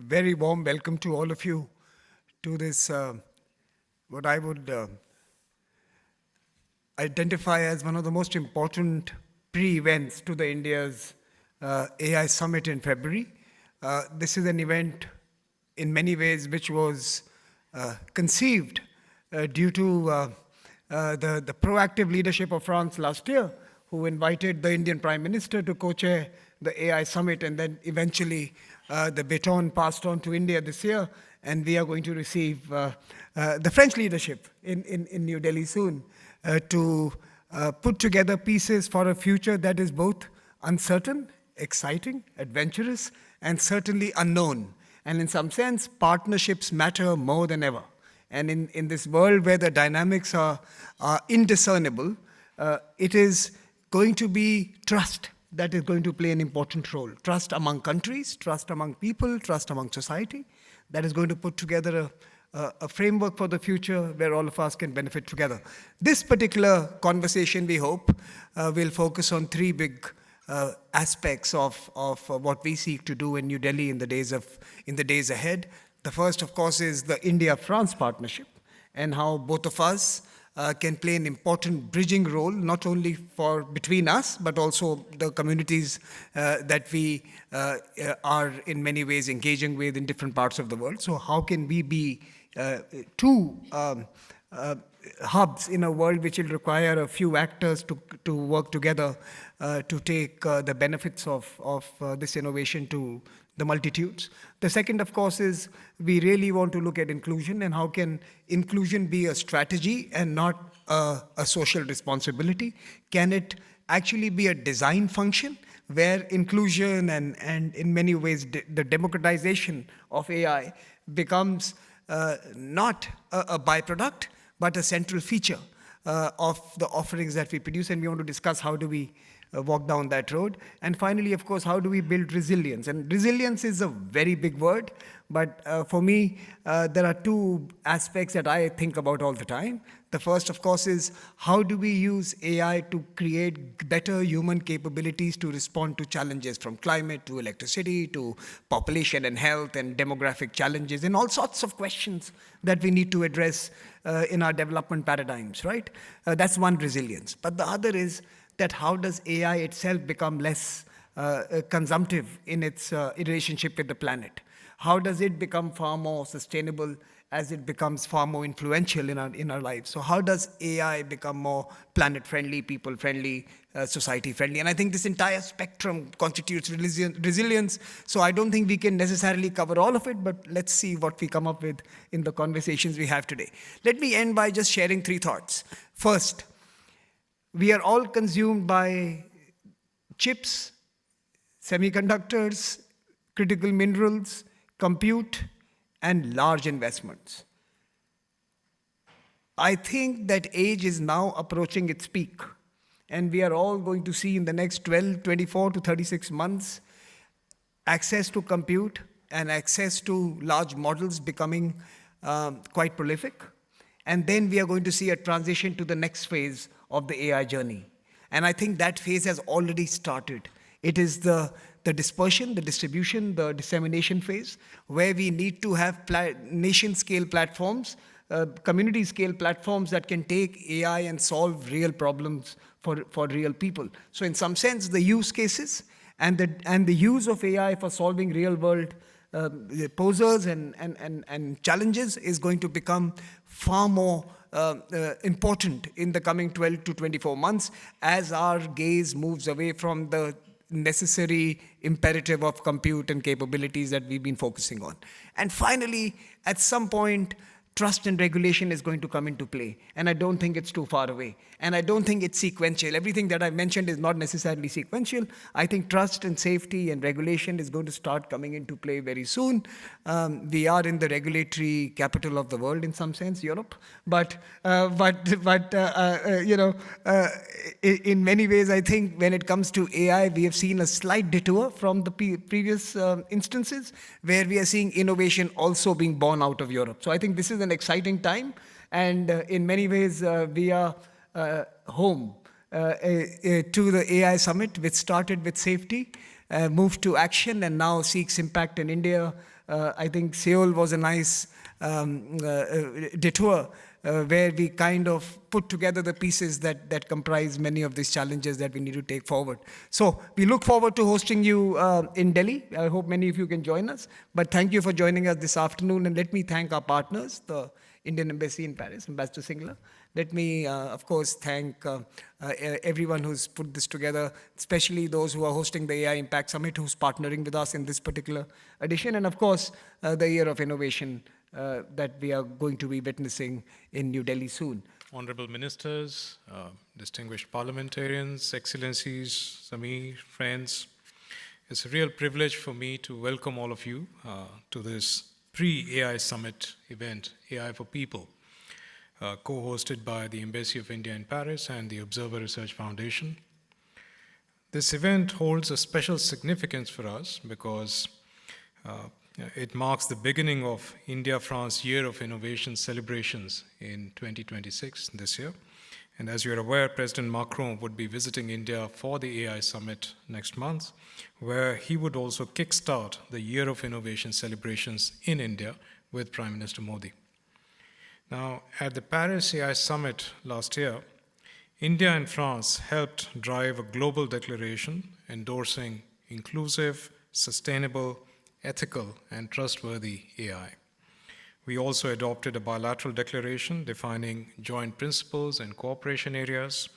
very warm welcome to all of you to this, what I would identify as one of the most important pre-events to the India's AI Summit in February. This is an event in many ways which was conceived due to the proactive leadership of France last year, who invited the Indian Prime Minister to co-chair the AI Summit, and then eventually the baton passed on to India this year, and we are going to receive the French leadership in New Delhi soon to put together pieces for a future that is both uncertain, exciting, adventurous, and certainly unknown. And in some sense, partnerships matter more than ever. And in this world where the dynamics are indiscernible, it is going to be trust that is going to play an important role. Trust among countries, trust among people, trust among society, that is going to put together a framework for the future where all of us can benefit together. This particular conversation, we hope, will focus on three big aspects of what we seek to do in New Delhi in the days ahead. The first, of course, is the India-France partnership, and how both of us can play an important bridging role, not only between us, but also the communities that we are in many ways engaging with in different parts of the world. So how can we be two hubs in a world which will require a few actors to work together to take the benefits of this innovation to the multitudes. The second, of course, is we really want to look at inclusion, and how can inclusion be a strategy and not a social responsibility? Can it actually be a design function where inclusion and in many ways the democratization of AI becomes not a byproduct, but a central feature of the offerings that we produce? And we want to discuss how do we walk down that road. And finally, of course, how do we build resilience? And resilience is a very big word, but for me, there are two aspects that I think about all the time. The first, of course, is how do we use AI to create better human capabilities to respond to challenges from climate to electricity to population and health and demographic challenges and all sorts of questions that we need to address in our development paradigms, right? That's one resilience. But the other is that how does AI itself become less consumptive in its relationship with the planet? How does it become far more sustainable as it becomes far more influential in our lives? So how does AI become more planet-friendly, people-friendly, society-friendly? And I think this entire spectrum constitutes resilience. So I don't think we can necessarily cover all of it, but let's see what we come up with in the conversations we have today. Let me end by just sharing three thoughts. First, we are all consumed by chips, semiconductors, critical minerals, compute, and large investments. I think that age is now approaching its peak, and we are all going to see in the next 12, 24 to 36 months access to compute and access to large models becoming quite prolific. And then we are going to see a transition to the next phase of the AI journey. And I think that phase has already started. It is the dispersion, the distribution, the dissemination phase, where we need to have nation-scale platforms, community-scale platforms that can take AI and solve real problems for real people. So in some sense, the use cases and the use of AI for solving real-world posers and challenges is going to become far more important in the coming 12 to 24 months as our gaze moves away from the necessary imperative of compute and capabilities that we've been focusing on. And finally, at some point, trust and regulation is going to come into play. And I don't think it's too far away. And I don't think it's sequential. Everything that I mentioned is not necessarily sequential. I think trust and safety and regulation is going to start coming into play very soon. We are in the regulatory capital of the world in some sense, Europe. But in many ways, I think when it comes to AI, we have seen a slight detour from the previous instances where we are seeing innovation also being born out of Europe. So I think this is an exciting time, and in many ways we are home to the AI Summit, which started with safety, moved to action, and now seeks impact in India I think Seoul was a nice detour where we kind of put together the pieces that comprise many of these challenges that we need to take forward. So we look forward to hosting you in Delhi. I hope many of you can join us. But thank you for joining us this afternoon. And let me thank our partners, the Indian Embassy in Paris, Ambassador Singla. Let me, of course, thank everyone who's put this together, especially those who are hosting the AI Impact Summit, who's partnering with us in this particular edition, and of course, the Year of Innovation that we are going to be witnessing in New Delhi soon. Honorable Ministers, distinguished parliamentarians, Excellencies, Samir, friends, it's a real privilege for me to welcome all of you to this pre-AI Summit event, AI for People, co-hosted by the Embassy of India in Paris and the Observer Research Foundation. This event holds a special significance for us because it marks the beginning of India-France Year of Innovation celebrations in 2026, this year. And as you're aware, President Macron would be visiting India for the AI Summit next month, where he would also kickstart the Year of Innovation celebrations in India with Prime Minister Modi. Now, at the Paris AI Summit last year, India and France helped drive a global declaration endorsing inclusive, sustainable, ethical, and trustworthy AI. We also adopted a bilateral declaration defining joint principles and cooperation areas,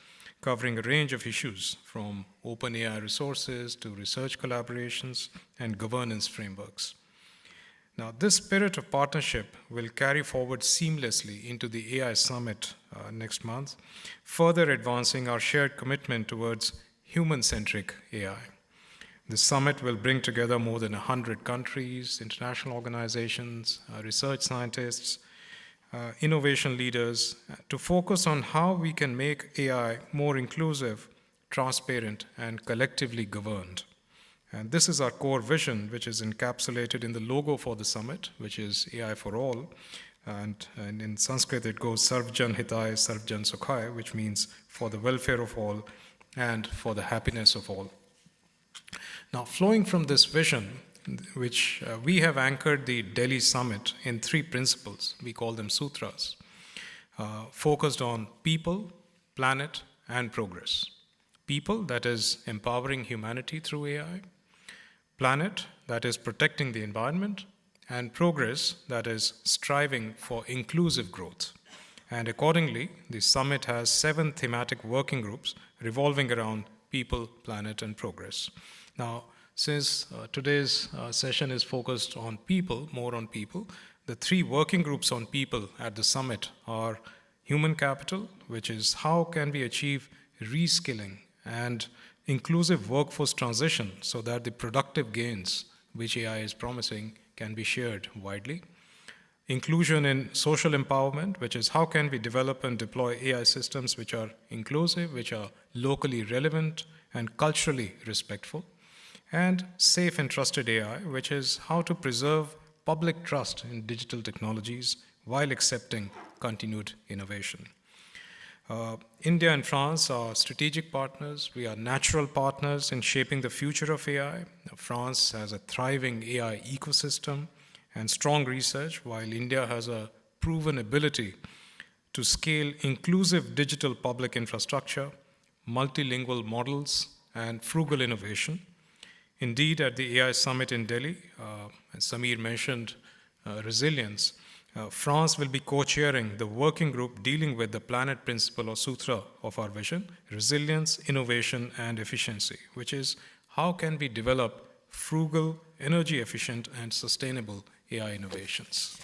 covering a range of issues from open AI resources to research collaborations and governance frameworks. Now, this spirit of partnership will carry forward seamlessly into the AI Summit next month, further advancing our shared commitment towards human-centric AI. The summit will bring together more than 100 countries, international organizations, research scientists, innovation leaders, to focus on how we can make AI more inclusive, transparent, and collectively governed. And this is our core vision, which is encapsulated in the logo for the summit, which is AI for all. And in Sanskrit, it goes Sarvjan Hitaya, Sarvjan Sukhaya, which means for the welfare of all and for the happiness of all. Now, flowing from this vision, which we have anchored the Delhi Summit in 3 principles, we call them sutras, focused on people, planet, and progress. People, that is empowering humanity through AI. Planet, that is protecting the environment. And progress, that is striving for inclusive growth. And accordingly, the summit has 7 thematic working groups revolving around people, planet, and progress. Now, since today's session is focused on people, more on people, the 3 working groups on people at the summit are human capital, which is how can we achieve reskilling and inclusive workforce transition so that the productive gains which AI is promising can be shared widely. Inclusion in social empowerment, which is how can we develop and deploy AI systems which are inclusive, which are locally relevant and culturally respectful. And safe and trusted AI, which is how to preserve public trust in digital technologies while accepting continued innovation. India and France are strategic partners. We are natural partners in shaping the future of AI. France has a thriving AI ecosystem and strong research, while India has a proven ability to scale inclusive digital public infrastructure, multilingual models, and frugal innovation. Indeed, at the AI Summit in Delhi, as Samir mentioned, resilience, France will be co-chairing the working group dealing with the planet principle or sutra of our vision, resilience, innovation, and efficiency, which is how can we develop frugal, energy-efficient, and sustainable AI innovations.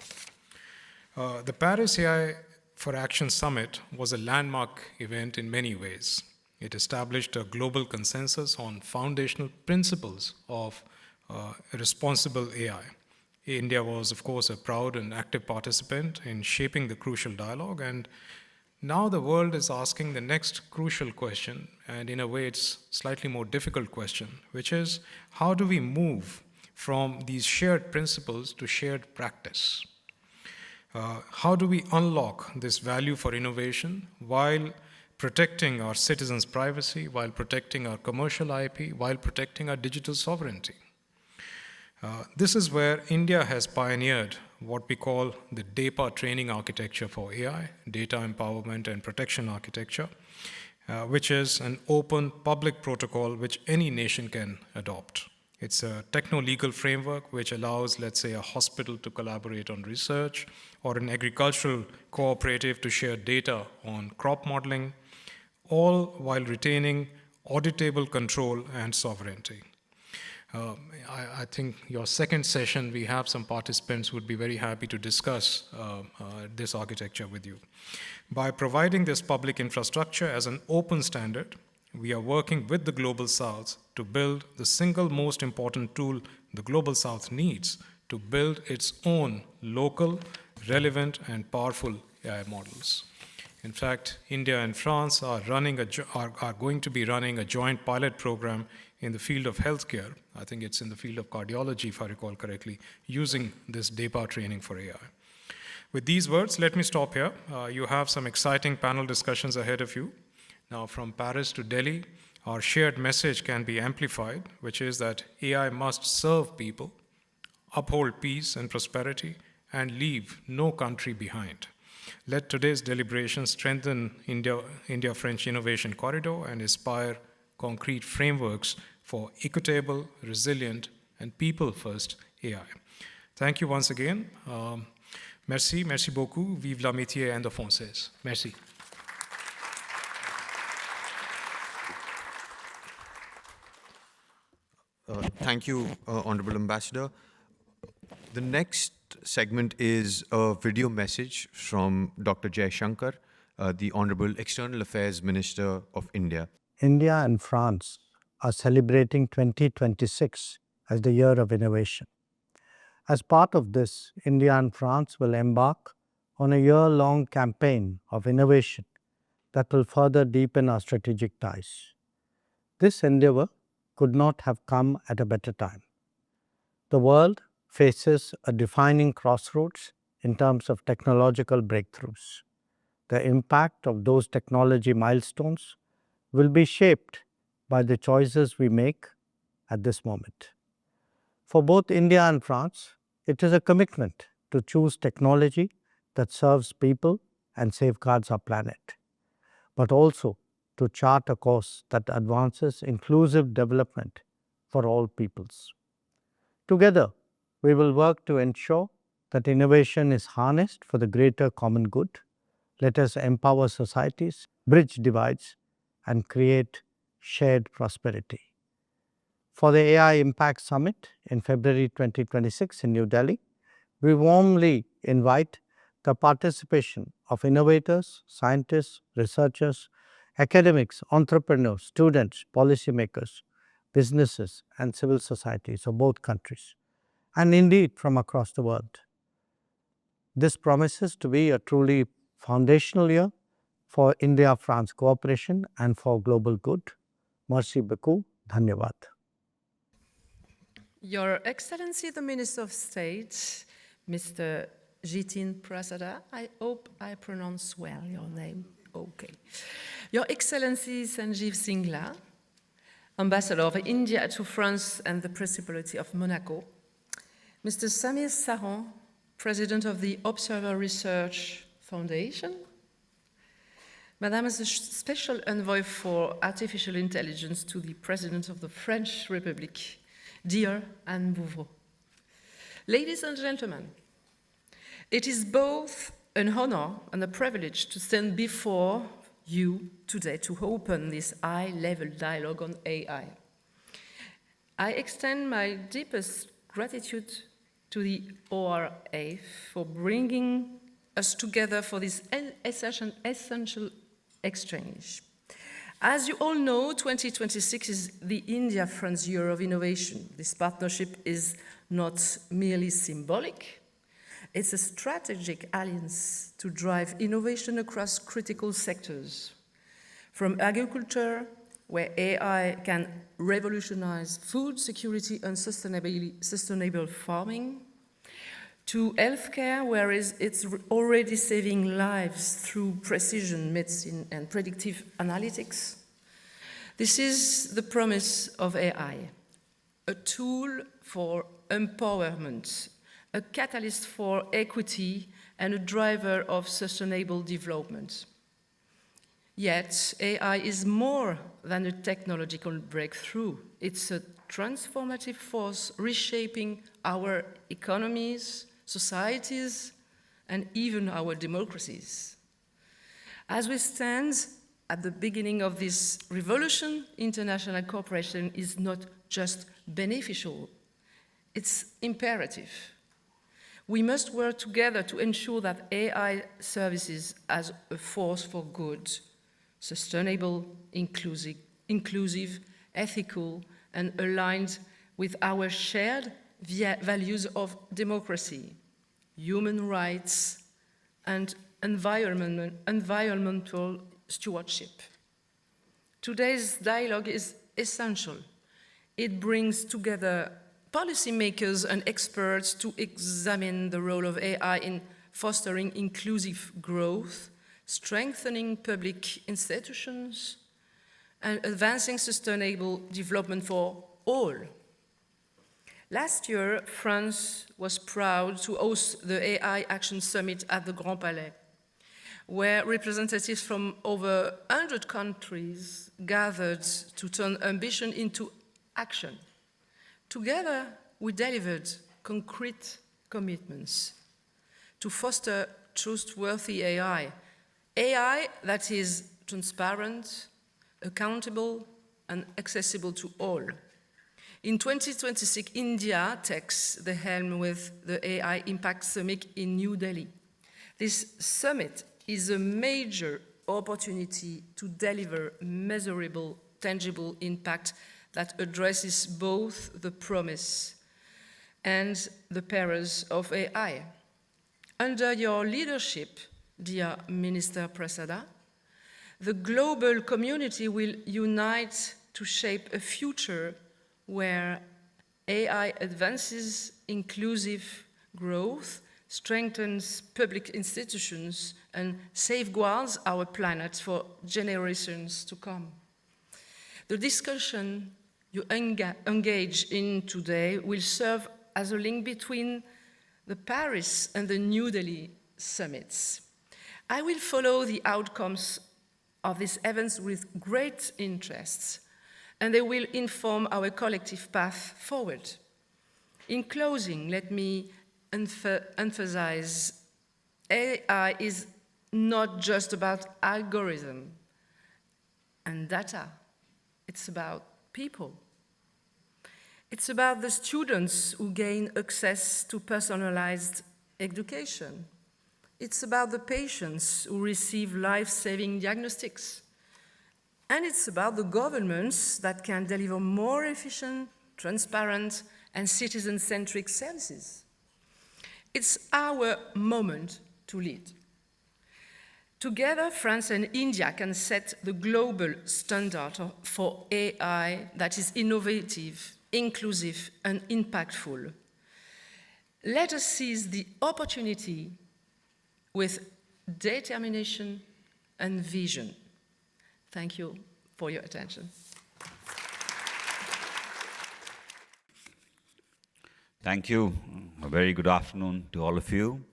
The Paris AI for Action Summit was a landmark event in many ways. It established a global consensus on foundational principles of responsible AI. India was, of course, a proud and active participant in shaping the crucial dialogue, and now the world is asking the next crucial question, and in a way it's slightly more difficult question, which is how do we move from these shared principles to shared practice? How do we unlock this value for innovation while protecting our citizens' privacy, while protecting our commercial IP, while protecting our digital sovereignty? This is where India has pioneered what we call the DEPA training architecture for AI, Data Empowerment and Protection Architecture, which is an open public protocol which any nation can adopt. It's a techno-legal framework which allows, let's say, a hospital to collaborate on research or an agricultural cooperative to share data on crop modeling, all while retaining auditable control and sovereignty. I think your second session, we have some participants who would be very happy to discuss this architecture with you. By providing this public infrastructure as an open standard, we are working with the Global South to build the single most important tool the Global South needs to build its own local, relevant, and powerful AI models. In fact, India and France are going to be running a joint pilot program in the field of healthcare. I think it's in the field of cardiology, if I recall correctly, using this DEPA training for AI. With these words, let me stop here. You have some exciting panel discussions ahead of you. Now, from Paris to Delhi, our shared message can be amplified, which is that AI must serve people, uphold peace and prosperity, and leave no country behind. Let today's deliberations strengthen India-French innovation corridor and inspire concrete frameworks for equitable, resilient, and people-first AI. Thank you once again. Merci beaucoup. Vive l'amitié indo-française. Merci. Thank you, Honorable Ambassador. The next segment is a video message from Dr. Jaishankar, the Honorable External Affairs Minister of India. India and France are celebrating 2026 as the year of innovation. As part of this, India and France will embark on a year-long campaign of innovation that will further deepen our strategic ties. This endeavor could not have come at a better time. The world faces a defining crossroads in terms of technological breakthroughs. The impact of those technology milestones will be shaped by the choices we make at this moment. For both India and France, it is a commitment to choose technology that serves people and safeguards our planet, but also to chart a course that advances inclusive development for all peoples. Together, we will work to ensure that innovation is harnessed for the greater common good. Let us empower societies, bridge divides, and create shared prosperity. For the AI Impact Summit in February 2026 in New Delhi, we warmly invite the participation of innovators, scientists, researchers, academics, entrepreneurs, students, policymakers, businesses, and civil societies of both countries, and indeed from across the world. This promises to be a truly foundational year for India-France cooperation and for global good. Merci beaucoup. Dhanyavad. Your Excellency, the Minister of State, Mr. Jitin Prasada, I hope I pronounce well your name. Okay. Your Excellency Sanjeev Singla, Ambassador of India to France and the Principality of Monaco, Mr. Samir Saran, President of the Observer Research Foundation, Madame the Special Envoy for Artificial Intelligence to the President of the French Republic, dear Anne Bouvreau. Ladies and gentlemen, it is both an honor and a privilege to stand before you today to open this high-level dialogue on AI. I extend my deepest gratitude to the ORA for bringing us together for this essential exchange. As you all know, 2026 is the India-France Year of Innovation. This partnership is not merely symbolic, it's a strategic alliance to drive innovation across critical sectors, from agriculture, where AI can revolutionize food security and sustainable farming, to healthcare, where it's already saving lives through precision medicine and predictive analytics. This is the promise of AI, a tool for empowerment, a catalyst for equity, and a driver of sustainable development. Yet, AI is more than a technological breakthrough. It's a transformative force reshaping our economies, societies, and even our democracies. As we stand at the beginning of this revolution, international cooperation is not just beneficial, it's imperative. We must work together to ensure that AI services as a force for good, sustainable, inclusive, ethical, and aligned with our shared values of democracy, human rights, and environmental stewardship. Today's dialogue is essential. It brings together policymakers and experts to examine the role of AI in fostering inclusive growth, strengthening public institutions, and advancing sustainable development for all. Last year, France was proud to host the AI Action Summit at the Grand Palais, where representatives from over 100 countries gathered to turn ambition into action. Together, we delivered concrete commitments to foster trustworthy AI that is transparent, accountable, and accessible to all. In 2026, India takes the helm with the AI Impact Summit in New Delhi. This summit is a major opportunity to deliver measurable, tangible impact that addresses both the promise and the perils of AI. Under your leadership, dear Minister Prasada, the global community will unite to shape a future where AI advances inclusive growth, strengthens public institutions, and safeguards our planet for generations to come. The discussion you engage in today will serve as a link between the Paris and the New Delhi summits. I will follow the outcomes of these events with great interest, and they will inform our collective path forward. In closing, let me emphasize AI is not just about algorithm and data. It's about people. It's about the students who gain access to personalized education. It's about the patients who receive life-saving diagnostics. And it's about the governments that can deliver more efficient, transparent, and citizen-centric services. It's our moment to lead. Together, France and India can set the global standard for AI that is innovative, inclusive, and impactful. Let us seize the opportunity with determination and vision. Thank you for your attention. Thank you. A very good afternoon to all of you.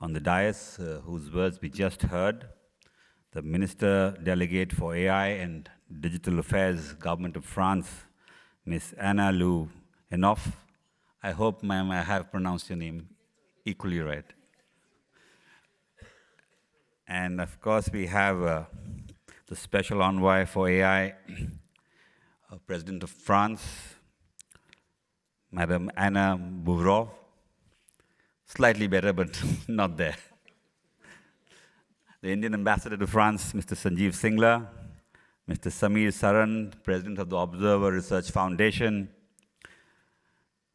On the dais, whose words we just heard, the Minister Delegate for AI and Digital Affairs, Government of France, Ms. Anna Lou Enoff. I hope, ma'am, I have pronounced your name equally right. And of course, we have the Special Envoy for AI, President of France, Madame Anna Bourov. Slightly better, but not there. The Indian Ambassador to France, Mr. Sanjeev Singla, Mr. Samir Saran, President of the Observer Research Foundation,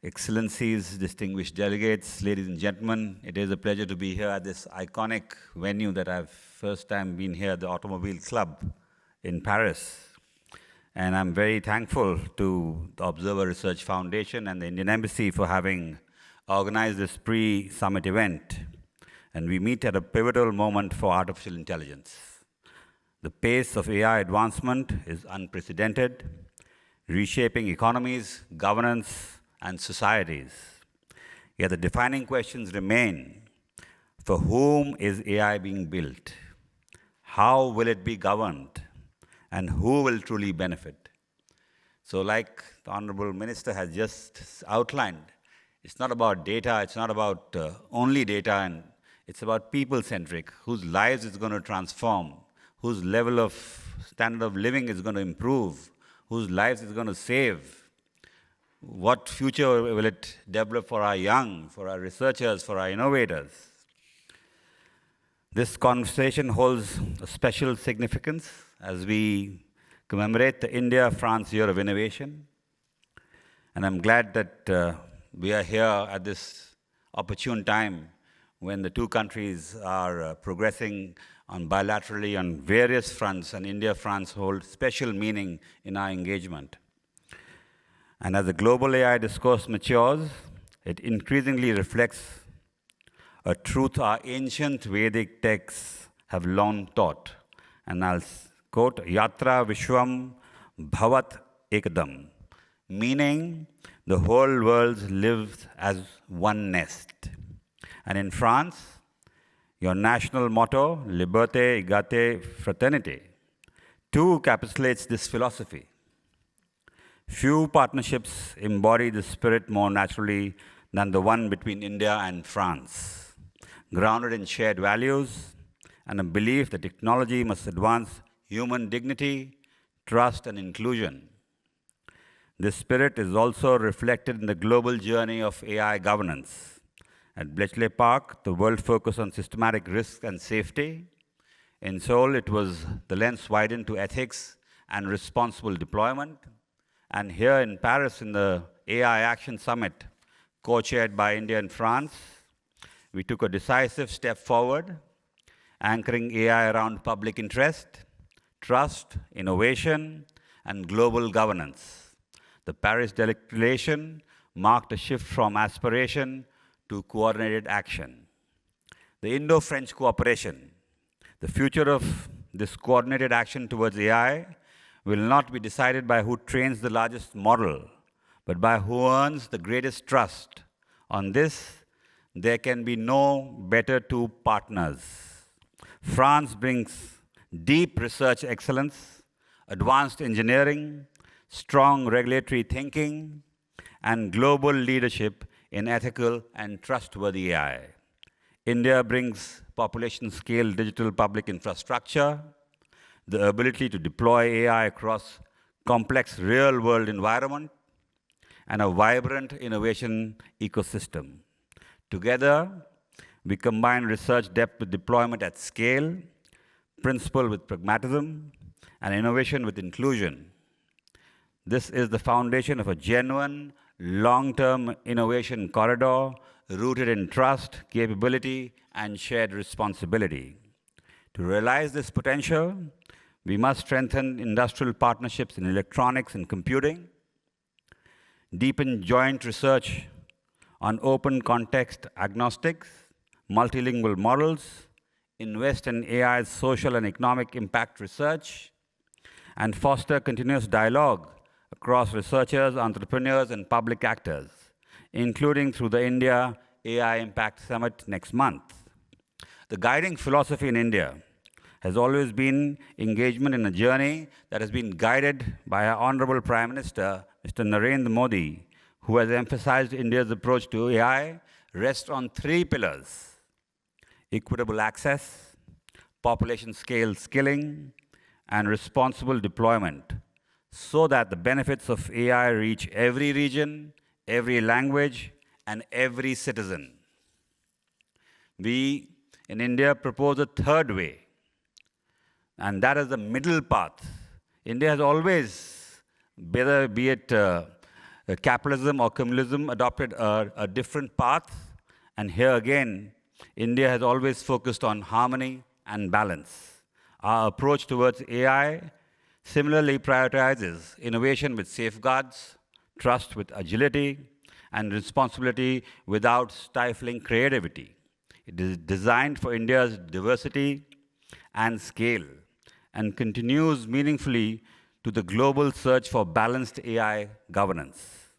Excellencies, distinguished delegates, ladies and gentlemen, it is a pleasure to be here at this iconic venue that I've first time been here, the Automobile Club in Paris. And I'm very thankful to the Observer Research Foundation and the Indian Embassy for having organized this pre-summit event. And we meet at a pivotal moment for artificial intelligence. The pace of AI advancement is unprecedented, reshaping economies, governance, and societies. Yet the defining questions remain: for whom is AI being built? How will it be governed? And who will truly benefit? So like the Honorable Minister has just outlined, it's not about data, it's not about only data, and it's about people-centric, whose lives it's going to transform, whose level of standard of living is going to improve, whose lives it's going to save. What future will it develop for our young, for our researchers, for our innovators? This conversation holds a special significance as we commemorate the India-France Year of Innovation. And I'm glad that we are here at this opportune time when the two countries are progressing on bilaterally on various fronts, and India-France hold special meaning in our engagement. And as the global AI discourse matures, it increasingly reflects a truth our ancient Vedic texts have long taught. And I'll quote, Yatra Vishwam Bhavat Ekadam, meaning the whole world lives as one nest. And in France, your national motto, Liberté, Égalité, Fraternité, too encapsulates this philosophy. Few partnerships embody this spirit more naturally than the one between India and France, grounded in shared values and a belief that technology must advance human dignity, trust, and inclusion. This spirit is also reflected in the global journey of AI governance. At Bletchley Park, the world focused on systematic risk and safety. In Seoul, it was the lens widened to ethics and responsible deployment. And here in Paris, in the AI Action Summit, co-chaired by India and France, we took a decisive step forward, anchoring AI around public interest, trust, innovation, and global governance. The Paris Declaration marked a shift from aspiration to coordinated action. The Indo-French cooperation, the future of this coordinated action towards AI, will not be decided by who trains the largest model, but by who earns the greatest trust. On this, there can be no better two partners. France brings deep research excellence, advanced engineering, strong regulatory thinking, and global leadership in ethical and trustworthy AI. India brings population-scale digital public infrastructure, the ability to deploy AI across complex real-world environment, and a vibrant innovation ecosystem. Together, we combine research depth with deployment at scale, principle with pragmatism, and innovation with inclusion. This is the foundation of a genuine, long-term innovation corridor rooted in trust, capability, and shared responsibility. To realize this potential, we must strengthen industrial partnerships in electronics and computing, deepen joint research on open context agnostics, multilingual models, invest in AI's social and economic impact research, and foster continuous dialogue across researchers, entrepreneurs, and public actors, including through the India AI Impact Summit next month. The guiding philosophy in India has always been engagement in a journey that has been guided by our Honorable Prime Minister, Mr. Narendra Modi, who has emphasized India's approach to AI rests on three pillars: equitable access, population-scale skilling, and responsible deployment, so that the benefits of AI reach every region, every language, and every citizen. We in India propose a third way, and that is the middle path. India has always, whether be it capitalism or communalism, adopted a different path. And here again, India has always focused on harmony and balance. Our approach towards AI similarly prioritizes innovation with safeguards, trust with agility, and responsibility without stifling creativity. It is designed for India's diversity and scale, and continues meaningfully to the global search for balanced AI governance.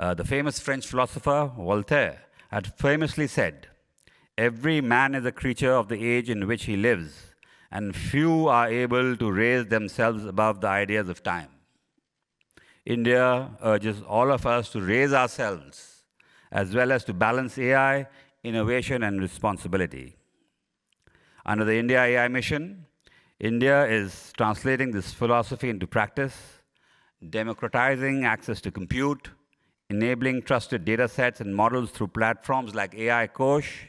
The famous French philosopher Voltaire had famously said, "Every man is a creature of the age in which he lives, and few are able to raise themselves above the ideas of time." India urges all of us to raise ourselves, as well as to balance AI, innovation, and responsibility. Under the India AI mission, India is translating this philosophy into practice, democratizing access to compute, enabling trusted data sets and models through platforms like AI Kosh,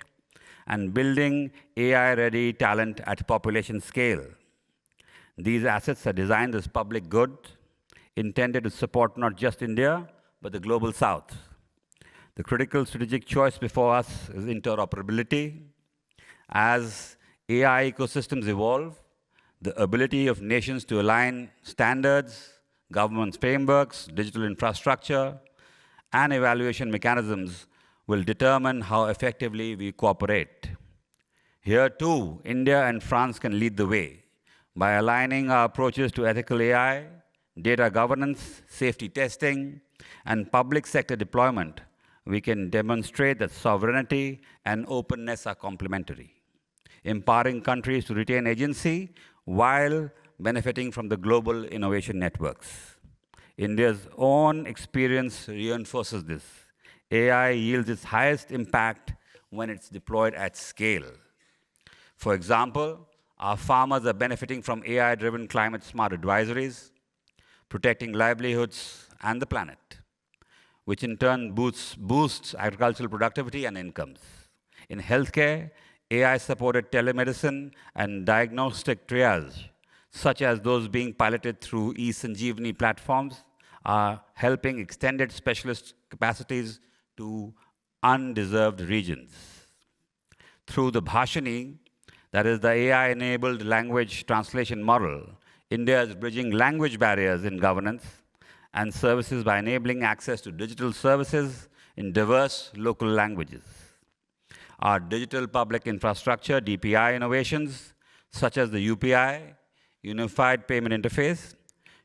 and building AI-ready talent at population scale. These assets are designed as public good, intended to support not just India, but the global South. The critical strategic choice before us is interoperability. As AI ecosystems evolve, the ability of nations to align standards, government frameworks, digital infrastructure, and evaluation mechanisms will determine how effectively we cooperate. Here too, India and France can lead the way by aligning our approaches to ethical AI, data governance, safety testing, and public sector deployment. We can demonstrate that sovereignty and openness are complementary, empowering countries to retain agency while benefiting from the global innovation networks. India's own experience reinforces this. AI yields its highest impact when it's deployed at scale. For example, our farmers are benefiting from AI-driven climate-smart advisories, protecting livelihoods and the planet, which in turn boosts agricultural productivity and incomes. In healthcare, AI-supported telemedicine and diagnostic triage, such as those being piloted through e-Sanjeevani platforms, are helping extended specialist capacities to undeserved regions. Through the Bhashini, that is the AI-enabled language translation model, India is bridging language barriers in governance and services by enabling access to digital services in diverse local languages. Our digital public infrastructure, DPI innovations, such as the UPI, Unified Payment Interface,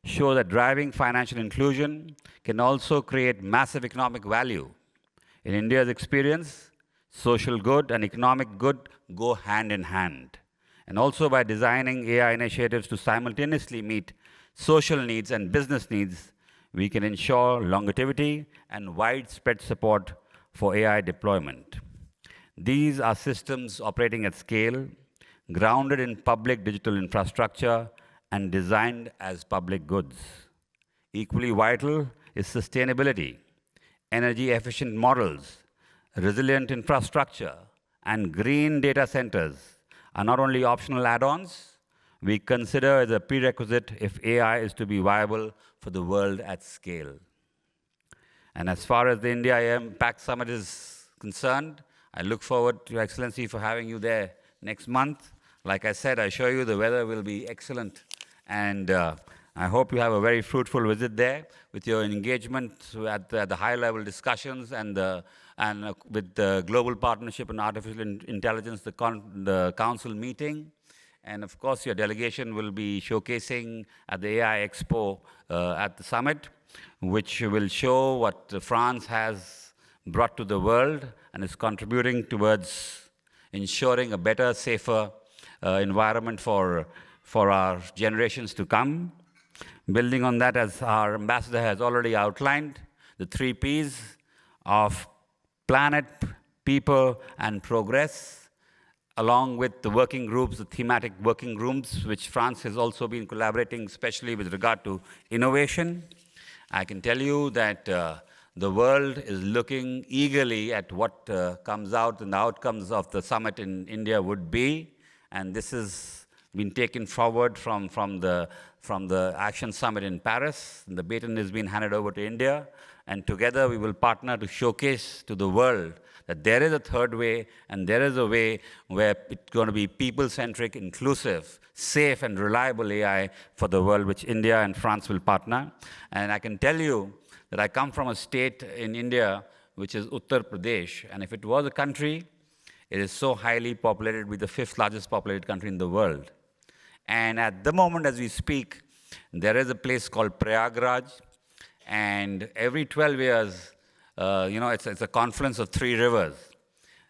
show that driving financial inclusion can also create massive economic value. In India's experience, social good and economic good go hand in hand. And also by designing AI initiatives to simultaneously meet social needs and business needs, we can ensure longevity and widespread support for AI deployment. These are systems operating at scale, grounded in public digital infrastructure, and designed as public goods. Equally vital is sustainability. Energy-efficient models, resilient infrastructure, and green data centers are not only optional add-ons, we consider as a prerequisite if AI is to be viable for the world at scale. And as far as the India AI Impact Summit is concerned, I look forward to Your Excellency for having you there next month. Like I said, I assure you the weather will be excellent, and I hope you have a very fruitful visit there with your engagement at the high-level discussions and with the Global Partnership on Artificial Intelligence, the council meeting. And of course, your delegation will be showcasing at the AI Expo at the summit, which will show what France has brought to the world and is contributing towards ensuring a better, safer environment for our generations to come. Building on that, as our ambassador has already outlined, the 3 Ps of planet, people, and progress, along with the working groups, the thematic working groups, which France has also been collaborating, especially with regard to innovation. I can tell you that the world is looking eagerly at what comes out and the outcomes of the summit in India would be, and this has been taken forward from the Action Summit in Paris. The baton has been handed over to India, and together we will partner to showcase to the world that there is a third way, and there is a way where it's going to be people-centric, inclusive, safe, and reliable AI for the world, which India and France will partner. And I can tell you that I come from a state in India, which is Uttar Pradesh, and if it was a country, it is so highly populated, with the 5th largest populated country in the world. And at the moment as we speak, there is a place called Prayagraj, and every 12 years, it's a confluence of 3 rivers.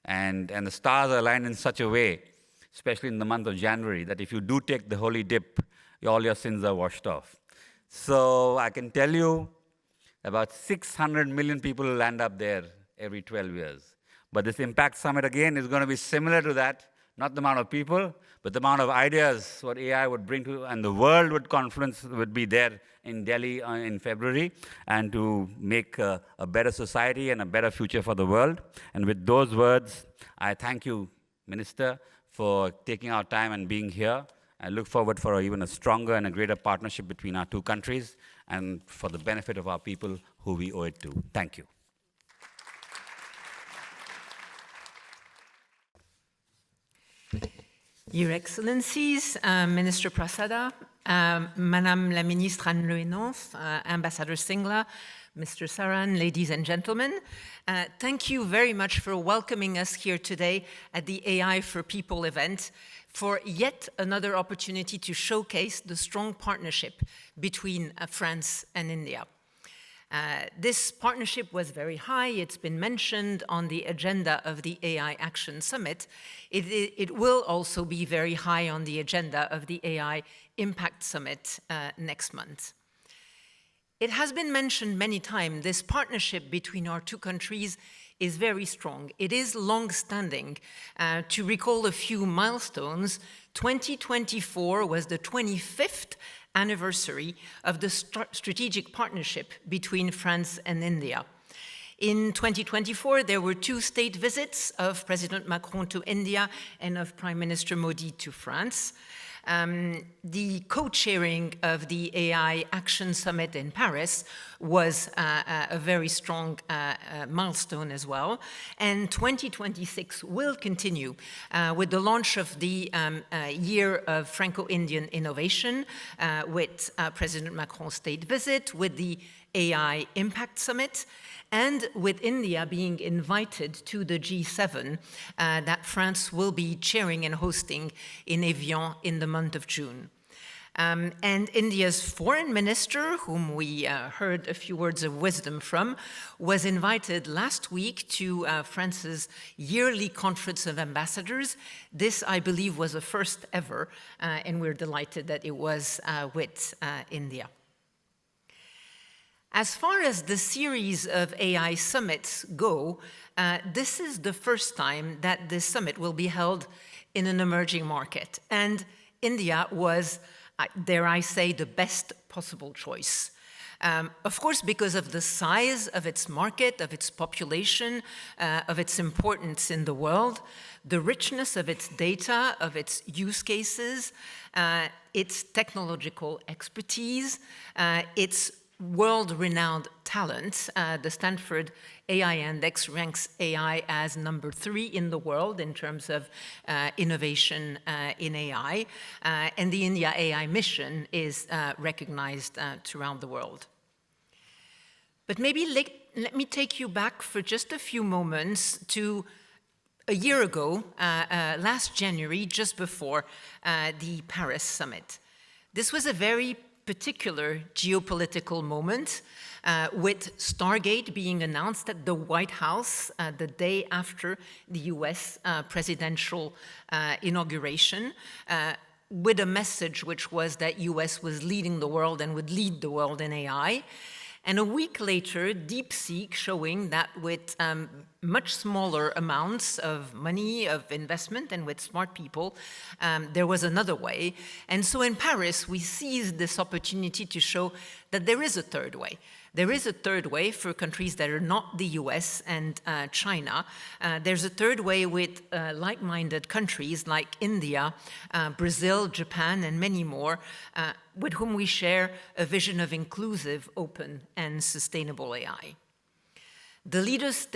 And the stars are aligned in such a way, especially in the month of January, that if you do take the holy dip, all your sins are washed off. So I can tell you about 600 million people will land up there every 12 years. But this Impact Summit, again, is going to be similar to that, not the amount of people, but the amount of ideas what AI would bring to, and the world would be there in Delhi in February, and to make a better society and a better future for the world. And with those words, I thank you, Minister, for taking our time and being here. I look forward for even a stronger and a greater partnership between our 2 countries, and for the benefit of our people who we owe it to. Thank you. Your Excellencies, Minister Prasada, Madame la Ministre Anne Le Henaf, Ambassador Singla, Mr. Saran, ladies and gentlemen, thank you very much for welcoming us here today at the AI for People event, for yet another opportunity to showcase the strong partnership between France and India. This partnership was very high. It's been mentioned on the agenda of the AI Action Summit. It will also be very high on the agenda of the AI Impact Summit next month. It has been mentioned many times, this partnership between our 2 countries is very strong. It is long-standing. To recall a few milestones, 2024 was the 25th anniversary of the strategic partnership between France and India. In 2024, there were 2 state visits of President Macron to India and of Prime Minister Modi to France. The co-chairing of the AI Action Summit in Paris was a very strong milestone as well. And 2026 will continue with the launch of the Year of Franco-Indian Innovation, with President Macron's state visit, with the AI Impact Summit, and with India being invited to the G7 that France will be chairing and hosting in Evian in the month of June. And India's foreign minister, whom we heard a few words of wisdom from, was invited last week to France's yearly conference of ambassadors. This, I believe, was the first ever, and we're delighted that it was with India. As far as the series of AI summits go, this is the first time that this summit will be held in an emerging market. And India was, dare I say, the best possible choice. Of course, because of the size of its market, of its population, of its importance in the world, the richness of its data, of its use cases, its technological expertise, its world-renowned talent. The Stanford AI Index ranks AI as number 3 in the world in terms of innovation in AI, and the India AI mission is recognized throughout the world. But maybe let me take you back for just a few moments to a year ago, last January, just before the Paris summit. This was a very particular geopolitical moment, with Stargate being announced at the White House the day after the US presidential inauguration, with a message which was that US was leading the world and would lead the world in AI. And a week later, DeepSeek showing that with much smaller amounts of money, of investment, and with smart people, there was another way. And so in Paris, we seized this opportunity to show that there is a third way. There is a third way for countries that are not the US and China. There's a third way with like-minded countries like India, Brazil, Japan, and many more, with whom we share a vision of inclusive, open, and sustainable AI. The leader's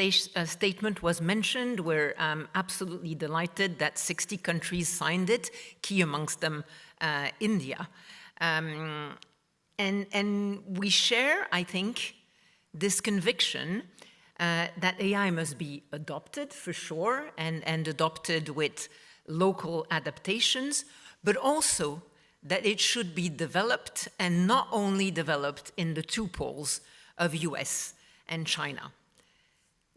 statement was mentioned. We're absolutely delighted that 60 countries signed it, key amongst them India. And we share, I think, this conviction that AI must be adopted for sure, and adopted with local adaptations, but also that it should be developed, and not only developed in the 2 poles of US and China.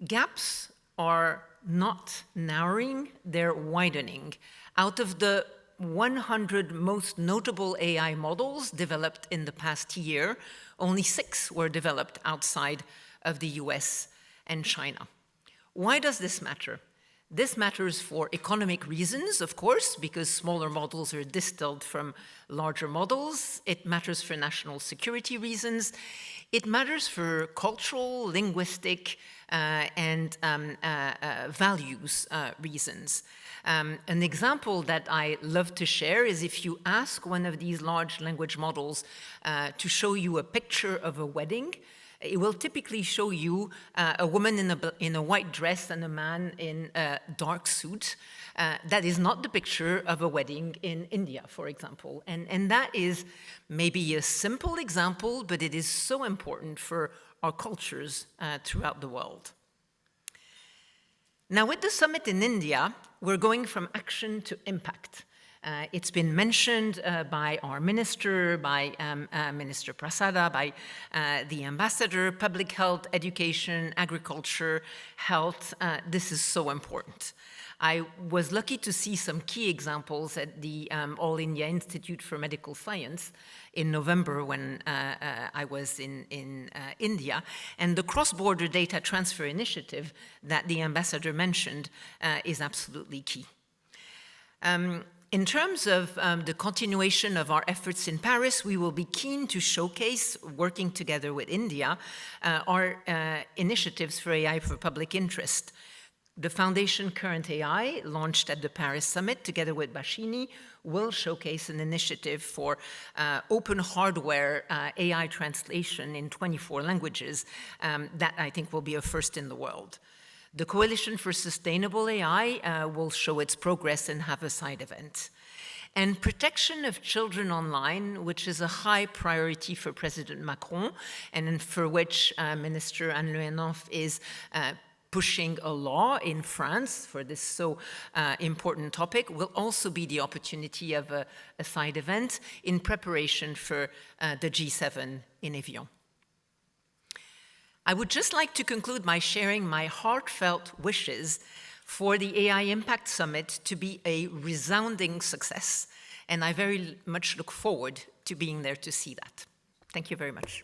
gaps are not narrowing, they're widening. Out of the 100 most notable AI models developed in the past year, only 6 were developed outside of the US and China. Why does this matter? This matters for economic reasons, of course, because smaller models are distilled from larger models. It matters for national security reasons. It matters for cultural, linguistic, and values reasons. An example that I love to share is if you ask one of these large language models to show you a picture of a wedding, it will typically show you a woman in a white dress and a man in a dark suit. That is not the picture of a wedding in India, for example. And that is maybe a simple example, but it is so important for our cultures throughout the world. Now, with the summit in India, we're going from action to impact. It's been mentioned by our minister, by Minister Prasada, by the ambassador, public health, education, agriculture, health. This is so important. I was lucky to see some key examples at the All India Institute for Medical Science in November when I was in India. And the cross-border data transfer initiative that the ambassador mentioned is absolutely key. In terms of the continuation of our efforts in Paris, we will be keen to showcase, working together with India, our initiatives for AI for public interest. The Foundation Current AI, launched at the Paris Summit together with Bhashini, will showcase an initiative for open hardware AI translation in 24 languages that I think will be a first in the world. The Coalition for Sustainable AI will show its progress and have a side event. And protection of children online, which is a high priority for President Macron, and for which Minister Anne Le Hennoff is pushing a law in France for this so important topic, will also be the opportunity of a side event in preparation for the G7 in Evian. I would just like to conclude by sharing my heartfelt wishes for the AI Impact Summit to be a resounding success, and I very much look forward to being there to see that. Thank you very much.